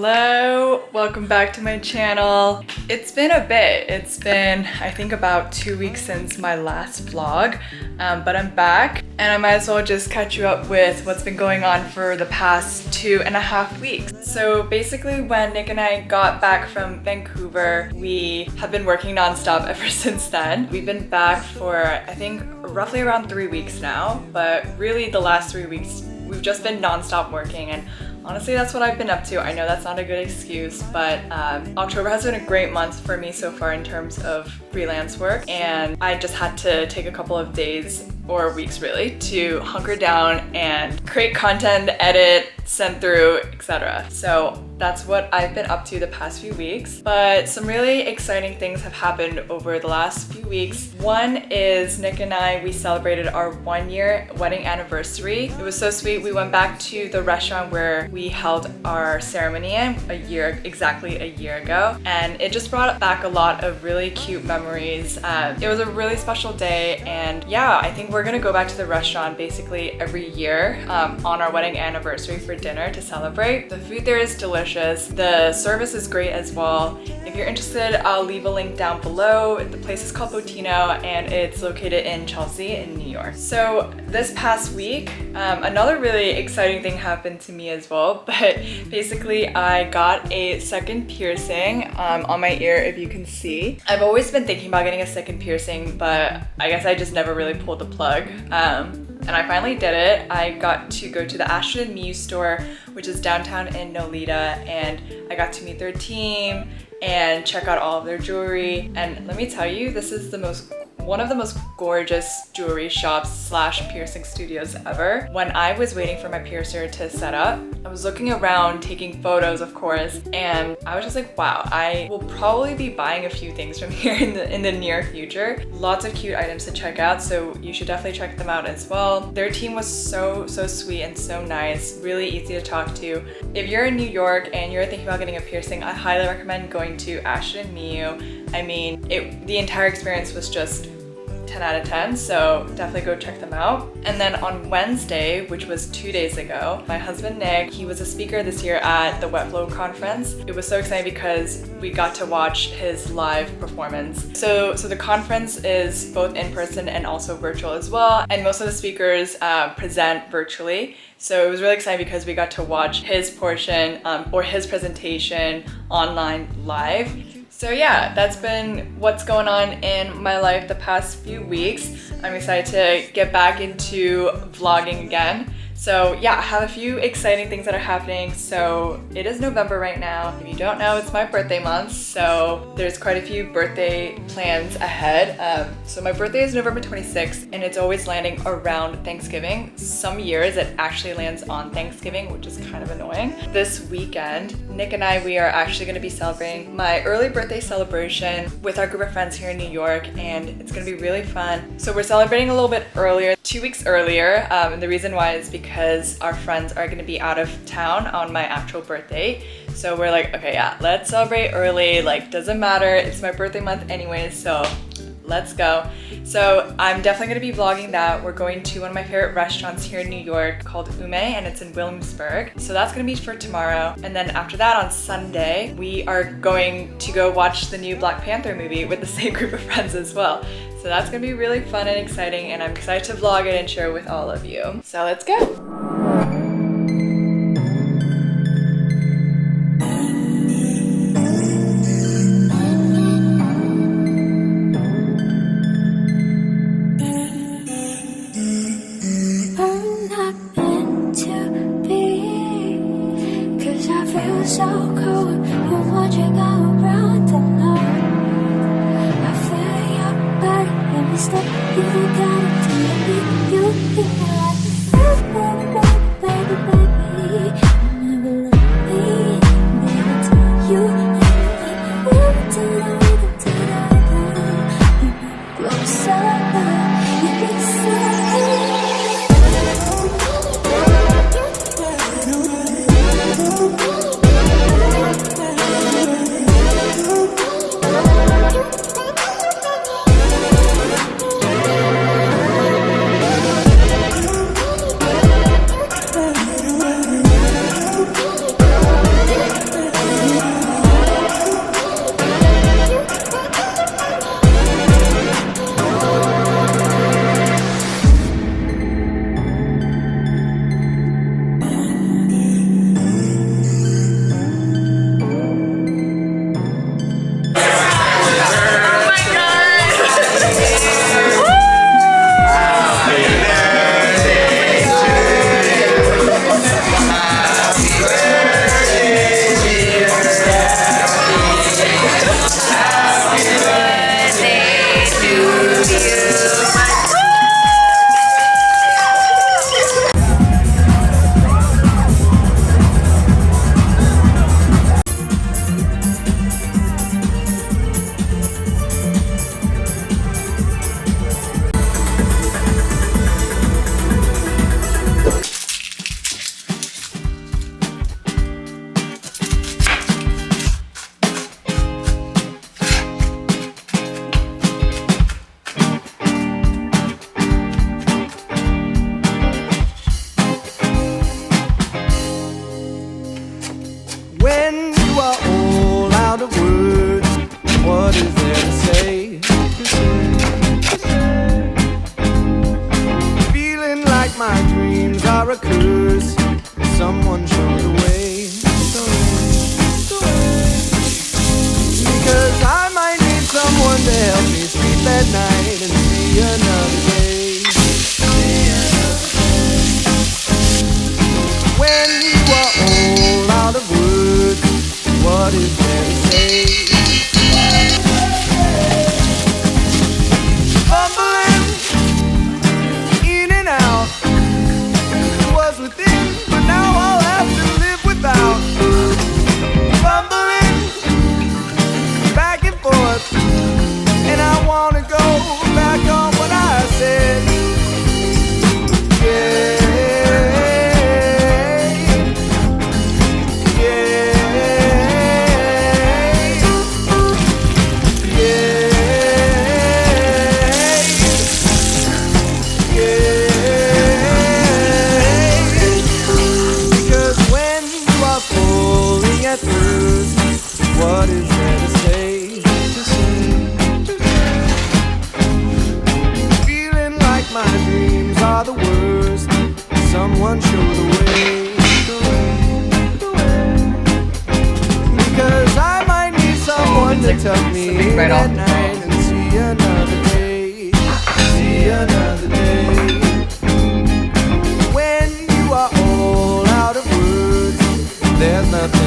Hello, welcome back to my channel. It's been a bit. It's been, I think, about 2 weeks since my last vlog, but I'm back and I might as well just catch you up with what's been going on for the past 2.5 weeks. So basically when Nick and I got back from Vancouver, we have been working non-stop ever since then. We've been back for, I think, roughly around 3 weeks now, but really the last 3 weeks we've just been non-stop working, and honestly, that's what I've been up to. I know that's not a good excuse, but October has been a great month for me so far in terms of freelance work, and I just had to take a couple of days or weeks really to hunker down and create content, edit, send through, etc. So that's what I've been up to the past few weeks. But some really exciting things have happened over the last few weeks. One is Nick and I, we celebrated our 1-year wedding anniversary. It was so sweet. We went back to the restaurant where we held our ceremony in exactly a year ago, and it just brought back a lot of really cute memories. It was a really special day, and yeah, I think we're gonna go back to the restaurant basically every year on our wedding anniversary for dinner to celebrate. The food there is delicious. The service is great as well. If you're interested, I'll leave a link down below. The place is called Botino and it's located in Chelsea in New York. So this past week, another really exciting thing happened to me as well, but basically I got a second piercing on my ear, if you can see. I've always been thinking about getting a second piercing, but I guess I just never really pulled the plug. And I finally did it. I got to go to the Ashton & Mew store, which is downtown in Nolita, and I got to meet their team and check out all of their jewelry. And let me tell you, this is one of the most gorgeous jewelry shops slash piercing studios ever. When I was waiting for my piercer to set up, I was looking around, taking photos, of course, and I was just like, wow, I will probably be buying a few things from here in the near future. Lots of cute items to check out, so you should definitely check them out as well. Their team was so sweet and so nice, really easy to talk to. If you're in New York and you're thinking about getting a piercing, I highly recommend going to Ashton & Mew. I mean, the entire experience was just 10 out of 10, so definitely go check them out. And then on Wednesday, which was 2 days ago, my husband Nick, he was a speaker this year at the Wet Flow conference. It was so exciting because we got to watch his live performance. So the conference is both in person and also virtual as well, and most of the speakers present virtually. So it was really exciting because we got to watch his portion or his presentation online live. So yeah, that's been what's going on in my life the past few weeks. I'm excited to get back into vlogging again. So yeah, I have a few exciting things that are happening. So it is November right now. If you don't know, it's my birthday month. So there's quite a few birthday plans ahead. So my birthday is November 26th and it's always landing around Thanksgiving. Some years it actually lands on Thanksgiving, which is kind of annoying. This weekend, Nick and I, we are actually gonna be celebrating my early birthday celebration with our group of friends here in New York, and it's gonna be really fun. So we're celebrating a little bit earlier, 2 weeks earlier. And the reason why is because our friends are gonna be out of town on my actual birthday. So we're like, okay, yeah, let's celebrate early. Like, doesn't matter, it's my birthday month anyways, so let's go. So I'm definitely gonna be vlogging that. We're going to one of my favorite restaurants here in New York called Ume, and it's in Williamsburg. So that's gonna be for tomorrow. And then after that on Sunday, we are going to go watch the new Black Panther movie with the same group of friends as well. So that's gonna be really fun and exciting, and I'm excited to vlog it and share it with all of you. So let's go. So cold, you're watching all around the night. I feel your body, let me step. You got it to me, you think I like baby, baby, never let me, baby, tell you, move to the rhythm, to the rhythm, closer, you get so What is there to say? Feeling like my dreams are a curse. Someone show the way. Because I might need someone to help me sleep at night and see another day. When you are old, out of words, what is there to say? Fumbling in and out, was within, but now I'll have to live without. Fumbling back and forth, and I wanna go back on what I said. Yeah. What is there to say? Feeling like my dreams are the worst. Someone show the way. Because I might need someone to tuck me in at night and see another day. See another day. When you are all out of words, there's nothing